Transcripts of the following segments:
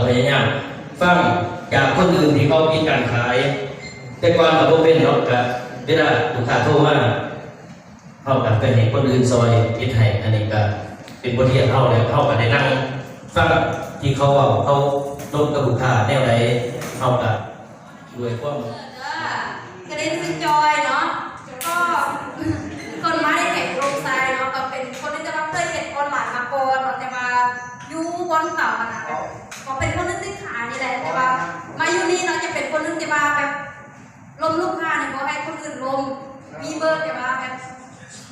พยายามฟังจากคนอื่นที่เขามีการขายแต่ก่อนกับพวกเป็นเนาะกับเวลาลูกค้าโทรมาเข้ากับเป็นเห็นคนอื่นซอยคิดให้อันนี้ก็เป็นบทเรียนเข้าแล้วเข้ากับได้นั่งฟังที่เขาเอาเขาลดกับลูกค้าแนวไหนเข้ากับด้วยความกระเด็นซินจอยเนาะก็คนมาได้แข่งโรงทรายเนาะก็เป็นคนที่จะมาเคยเห็นออนไลน์มาก่อนแต่ว่าอยู่บนเก่าขนาดแบบก็เป็นคนนึงที่ขายนี่แหละแต่ว่ามาอยู่นี่เนาะจะเป็นคนนึงที่มาแบบลมลูกค้าเนี่ยเพราะให้คนอื่นลมมีเบอร์แต่ว่าแบบ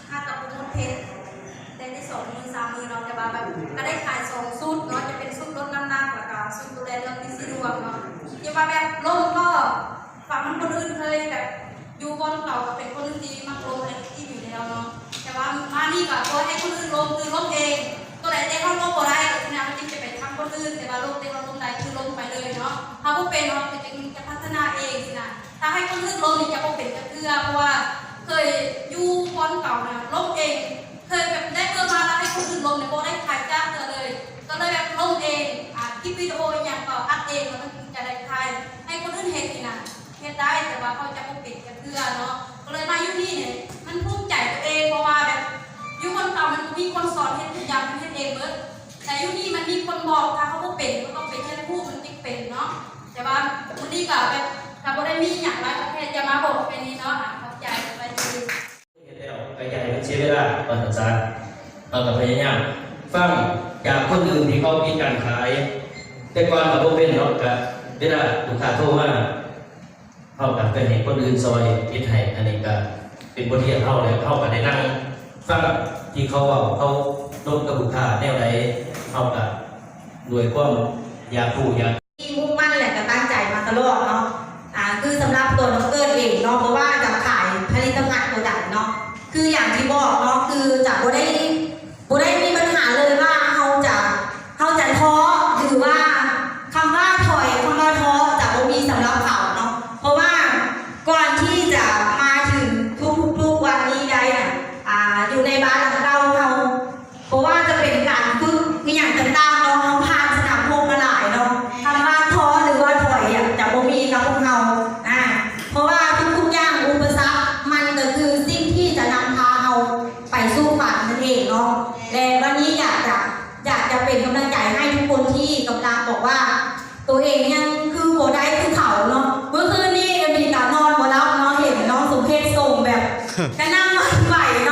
ค่าตัดผมเทสได้ที่2 มือ 3 มือเนาะแต่ว่าแบบก็ได้ขาย2 ชุดเนาะจะเป็นชุดลดน้ำหนักแล้วก็ชุดดูแลเรื่องพิเศษดวงเนาะที่ว่าแบบลมก็ฝั่งมันคนอื่นเคยแบบอยู่บนเก่าก็เป็นคนอื่นที่มักลมอะไรที่อยู่แล้วเนาะแต่ว่ามานี่ก็เพราะให้คนอื่นลมคือลมเองตัวไหนได้เข้าลมก็ได้ก็นะมันจะเป็นทำคนอื่นแต่ว่าลมได้เข้าลมได้คือลมไปเลยเนาะถ้าพวกเป็นเนาะจะพัฒนาเองสินะถ้าให้คนอื่นลมนี่จะพวกเป็นจะเพื่อเพราะว่าเคยอยู่บนเก่านะลมเองเคยแบบได้เพิ่มมาแล้วให้คนอื่นลมเนี่ยโบได้ขายจ้างเลยก็เลยแบบลมเองคลิปวิดีโออย่างก็อัดเองแล้วมันจะได้ขายให้คนอื่นเห็นนี่นะเห็นได้แต่ว่าเขาจะพวกเป็นจะเพื่อเนาะก็เลยมาอยู่นี่เนี่ยมันภูมิใจตัวเองเพราะว่าแบบอยู่บนเก่ามันมีคนสอนเห็นทุกอย่างมันเห็นเองเบิดแต่อยู่นี่มันมีคนบอกถ้าเขาพวกเป็นก็ต้องเป็นแค่ผู้มันติ๊กเป็นเนาะแต่ว่าวันนี้ก็แบบถ้าโบได้มีอย่างไรประเทศจะมาบอกแค่นี้เนาะขอบใจไปดูไปใหญ่เป็นเชื้อเวลาภาษาเรากับพยายามฟังจากคนอื่นที่เขามีการขายแต่ก่อนกับพวกเป็นเนาะกับเวลาลูกค้าโทรมาเข้ากับเป็นเห็นคนอื่นซอยคิดให้อันนี้ก็เป็นบทเรียนเข้าแล้วเข้ากับได้นั่งฟังที่เขาเอาเขาลดกับลูกค้าแนวไหนเข้ากับด้วยความอยากพูดอยากที่มุ่งมั่นแหละก็ตั้งใจมาตลอดเนาะคือสำหรับตัวน้องเกิดเองเนาะเพราะว่าจะขายผลิตภัณฑ์ตัวใดเนาะคืออย่างที่บอกเนาะคือจะบ่ได้มีปัญหาเลยว่าเขาจะท้อหรือว่าคำว่าถอยคำว่าท้อจะบ่มีสำหรับเขาเนาะเพราะว่าก่อนที่จะมาถึงทุกวันนี้ได้น่ะอยู่ในบ้านของเราเพราะว่าจะเป็นการฝึกมีอย่างต่างๆเราผ่านสนามพงมาหลายเนาะคำว่าท้อหรือว่าถอยจะบ่มีกับพวกเราเพราะว่าทุกๆอย่างอุปสรรคมันก็คือสิ่งที่จะนำพาเราไปสู่ฝันนั่นเองเนาะและวันนี้อยากจะเป็นกำลังใจให้ทุกคนที่กำลังบอกว่าตัวเองยังคือโบได้คือเขาเนาะเมื่อคืนนี้มีการนอนบ่หลับเนาะเห็นน้องสมเพชส่งแบบกระนั่งมันไหวเนาะ